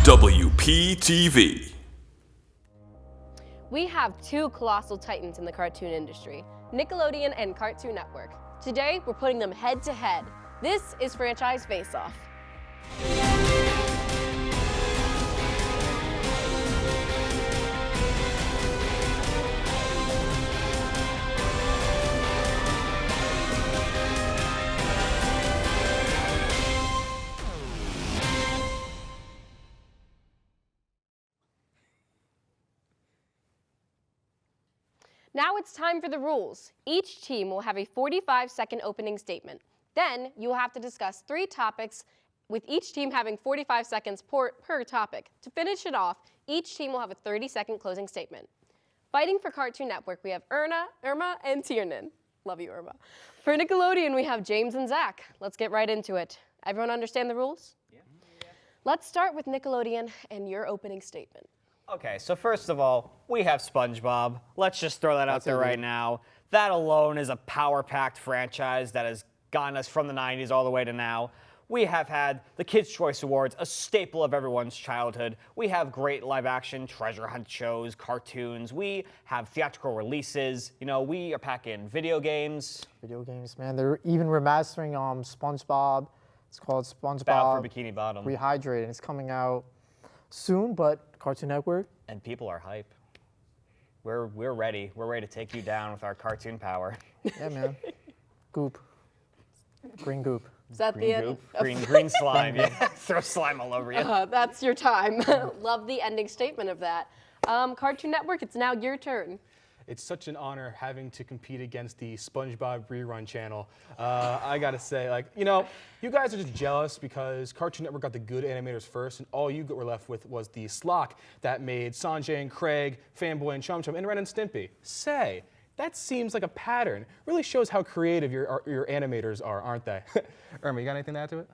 WPTV. We have two colossal titans in the cartoon industry, Nickelodeon and Cartoon Network. Today, we're putting them head to head. This is Franchise Faceoff. Now it's time for the rules. Each team will have a 45-second opening statement. Then you will have to discuss 3 topics, with each team having 45 seconds per topic. To finish it off, each team will have a 30-second closing statement. Fighting for Cartoon Network, we have Irma, and Tiernan. Love you, Irma. For Nickelodeon, we have James and Zach. Let's get right into it. Everyone understand the rules? Yeah. Let's start with Nickelodeon and your opening statement. Okay, so first of all, we have SpongeBob. Let's just throw that out there right now. That alone is a power-packed franchise that has gotten us from the 90s all the way to now. We have had the Kids' Choice Awards, a staple of everyone's childhood. We have great live-action treasure hunt shows, cartoons. We have theatrical releases. You know, we are packing video games. Video games, man. They're even remastering SpongeBob. It's called SpongeBob Battle for Bikini Bottom. Rehydrated. It's coming out soon, but Cartoon Network. And people are hype. We're ready. We're ready to take you down with our cartoon power. Yeah, man. Goop. Green goop. Is that Green the end? goop? Green slime. Yeah. Throw slime all over you. That's your time. Love the ending statement of that. Cartoon Network, it's now your turn. It's such an honor having to compete against the SpongeBob rerun channel. I gotta say, like, you know, you guys are just jealous because Cartoon Network got the good animators first, and all you were left with was the schlock that made Sanjay and Craig, Fanboy and Chum Chum, and Ren and Stimpy. Say, that seems like a pattern. Really shows how creative your animators are, aren't they? Irma, you got anything to add to it?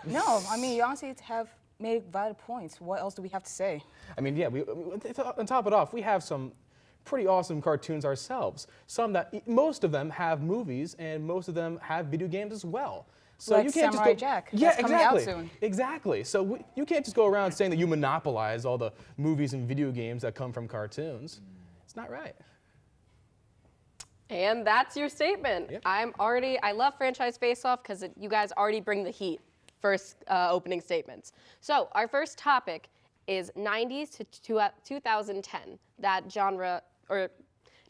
No, I mean, you honestly have made valid points. What else do we have to say? I mean, yeah, on top of it off, we have some pretty awesome cartoons ourselves. Some that, most of them have movies, and most of them have video games as well. So like you can't Samurai just go, Jack. Yeah, That's exactly. coming out soon. Exactly. So you can't just go around saying that you monopolize all the movies and video games that come from cartoons. It's not right. And that's your statement. Yep. I love Franchise Faceoff because you guys already bring the heat first opening statements. So our first topic is 90s to 2010, that genre or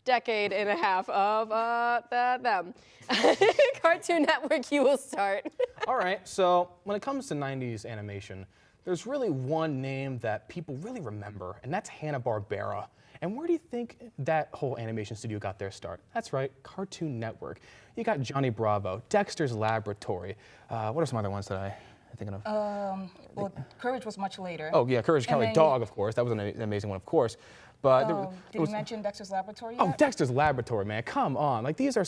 decade and a half of them. Cartoon Network, you will start. All right, so when it comes to 90s animation, there's really one name that people really remember, and that's Hanna-Barbera. And where do you think that whole animation studio got their start? That's right, Cartoon Network. You got Johnny Bravo, Dexter's Laboratory. What are some other ones that I'm thinking of? Well, Courage was much later. Oh yeah, Courage Cowardly Dog, of course. That was an amazing one, of course. But did you mention Dexter's Laboratory yet? Oh, Dexter's Laboratory, man, come on. Like these are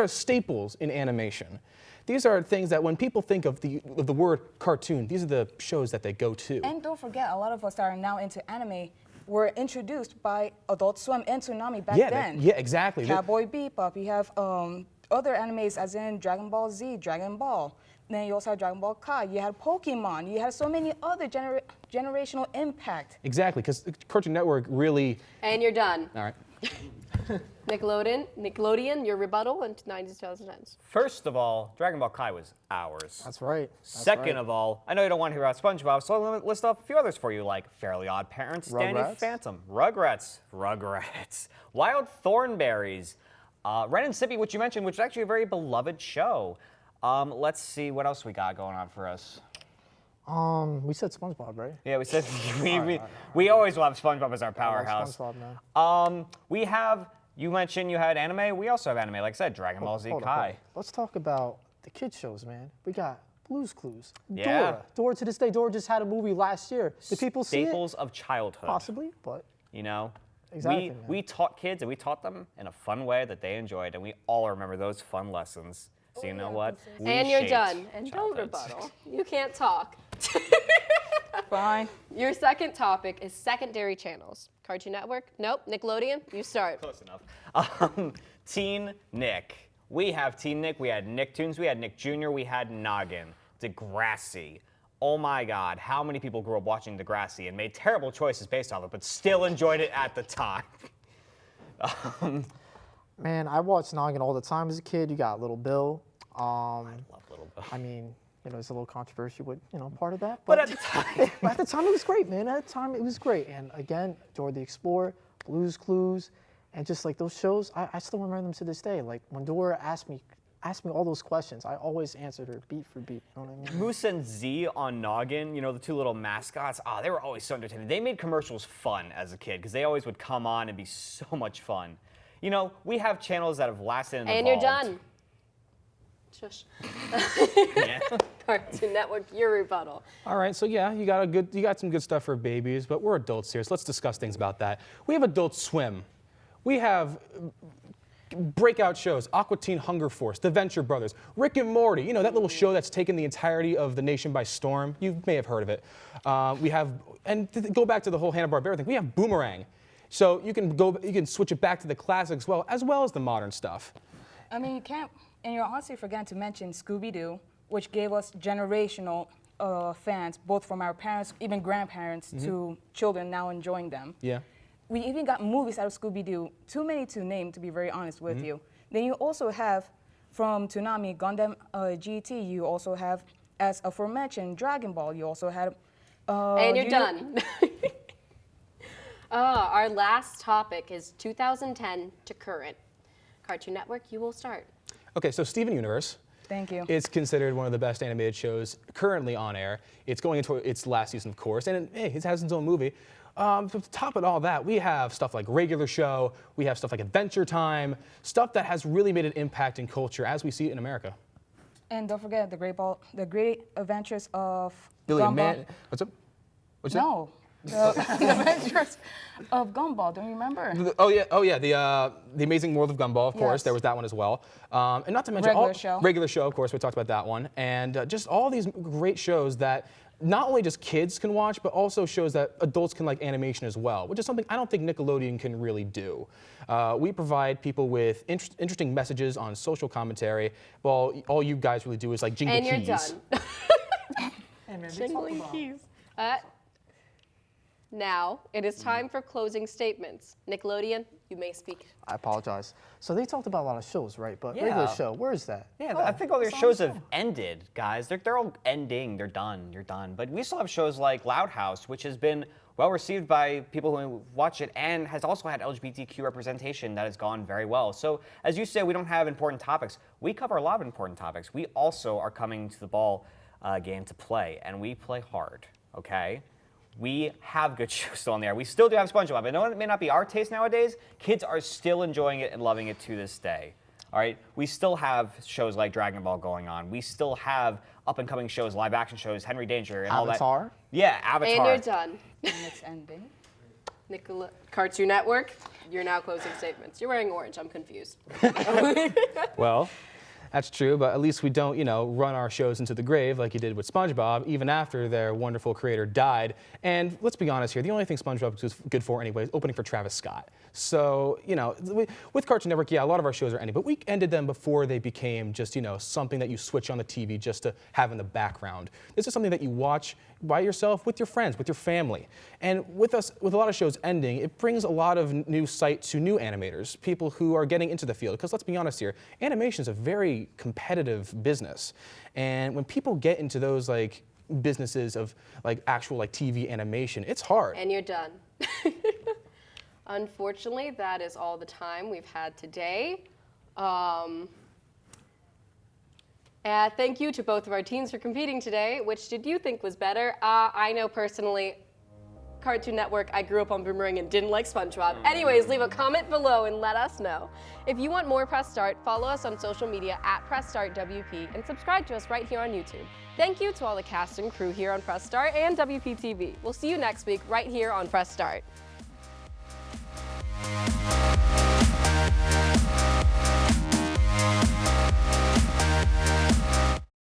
staples in animation. These are things that when people think of the word cartoon, these are the shows that they go to. And don't forget, a lot of us that are now into anime were introduced by Adult Swim and Toonami back then. Yeah, exactly. Cowboy Bebop. You have other animes as in Dragon Ball Z, Dragon Ball. Then you also had Dragon Ball Kai. You had Pokemon. You had so many other generational impact. Exactly, because Cartoon Network really... And you're done. All right. Nickelodeon, your rebuttal in 90s, 2010s. First of all, Dragon Ball Kai was ours. That's right. Second of all, I know you don't want to hear about SpongeBob, so I'm going to list off a few others for you, like Fairly Odd Parents, Danny Phantom, Rugrats, Wild Thornberries, Ren and Stimpy, which you mentioned, which is actually a very beloved show. Let's see what else we got going on for us. We said SpongeBob, right? Yeah, we said we always will have SpongeBob as our powerhouse. SpongeBob, man. We have, you mentioned you had anime. We also have anime. Like I said, Dragon Ball Z Kai. Let's talk about the kids shows, man. We got Blue's Clues. Yeah. Dora to this day. Dora just had a movie last year. Did people see it? Staples of childhood. Possibly, but you know, exactly, we taught kids, and we taught them in a fun way that they enjoyed, and we all remember those fun lessons. So you know what? And you're done. And don't rebuttal. You can't talk. Fine. Your second topic is secondary channels. Cartoon Network? Nope. Nickelodeon? You start. Close enough. Teen Nick. We have Teen Nick. We had Nicktoons. We had Nick Jr. We had Noggin. Degrassi. oh my God, how many people grew up watching Degrassi and made terrible choices based off it, but still enjoyed it at the time? Man, I watched Noggin all the time as a kid. You got Little Bill. I love Little Bill. I mean, there's a little controversy with, part of that. But at the time. At the time, it was great, man. At the time, it was great. And again, Dora the Explorer, Blue's Clues, and just like those shows, I still remember them to this day. Like when Dora asked me all those questions, I always answered her beat for beat. You know what I mean? Moose and Z on Noggin, the two little mascots, they were always so entertaining. They made commercials fun as a kid because they always would come on and be so much fun. We have channels that have lasted and And evolved. you're done. Shush. Yeah. Cartoon Network, your rebuttal. All right, so yeah, you got some good stuff for babies, but we're adults here, so let's discuss things about that. We have Adult Swim. We have breakout shows, Aqua Teen Hunger Force, The Venture Brothers, Rick and Morty, that little show that's taken the entirety of the nation by storm. You may have heard of it. We have, and to go back to the whole Hanna-Barbera thing, we have Boomerang. So you can switch it back to the classics as well as the modern stuff. I mean, you can't, and you're honestly forgetting to mention Scooby-Doo, which gave us generational fans, both from our parents, even grandparents, to children now enjoying them. Yeah. We even got movies out of Scooby-Doo, too many to name, to be very honest with you. Then you also have, from Toonami, Gundam GT, you also have, as aforementioned, Dragon Ball. You also had... And you're done. Our last topic is 2010 to current. Cartoon Network, you will start. Okay, so Steven Universe. Thank you. It's considered one of the best animated shows currently on air. It's going into its last season, of course, and it has its own movie. To top it all that, we have stuff like Regular Show, we have stuff like Adventure Time, stuff that has really made an impact in culture as we see it in America. And don't forget the Great Adventures of Billy and Gumball. Man. What's up? What's that? No, the Adventures of Gumball. Don't you remember? Oh yeah, the Amazing World of Gumball, of course. Yes. There was that one as well, and not to mention Regular Show, of course. We talked about that one, and just all these great shows that not only just kids can watch, but also shows that adults can like animation as well, which is something I don't think Nickelodeon can really do. We provide people with interesting messages on social commentary, while all you guys really do is like jingle keys. And you're done. Hey, man, Jingling keys. Now, it is time for closing statements. Nickelodeon, you may speak. I apologize. So they talked about a lot of shows, right? But Yeah. Regular Show, where is that? Yeah, I think all their shows have ended, guys. They're all ending. They're done. You're done. But we still have shows like Loud House, which has been well received by people who watch it and has also had LGBTQ representation that has gone very well. So as you say, we don't have important topics. We cover a lot of important topics. We also are coming to the ball game to play, and we play hard, okay? We have good shows still on there. We still do have SpongeBob. I know it may not be our taste nowadays. Kids are still enjoying it and loving it to this day. All right, we still have shows like Dragon Ball going on. We still have up-and-coming shows, live-action shows, Henry Danger, and all that. Avatar? Yeah, Avatar. And you're done. And it's ending. Cartoon Network, you're now closing statements. You're wearing orange. I'm confused. Well, that's true, but at least we don't, run our shows into the grave like you did with SpongeBob, even after their wonderful creator died. And let's be honest here, the only thing SpongeBob was good for anyway is opening for Travis Scott. So, with Cartoon Network, yeah, a lot of our shows are ending, but we ended them before they became just, something that you switch on the TV just to have in the background. This is something that you watch by yourself, with your friends, with your family. And with a lot of shows ending, it brings a lot of new sight to new animators, people who are getting into the field. Because let's be honest here, animation is a very competitive business. And when people get into those businesses of actual TV animation, it's hard. And you're done. Unfortunately, that is all the time we've had today. Thank you to both of our teams for competing today. Which did you think was better? I know personally, Cartoon Network, I grew up on Boomerang and didn't like SpongeBob. Anyways, leave a comment below and let us know. If you want more Press Start, follow us on social media at PressStartWP and subscribe to us right here on YouTube. Thank you to all the cast and crew here on Press Start and WPTV. We'll see you next week right here on Press Start.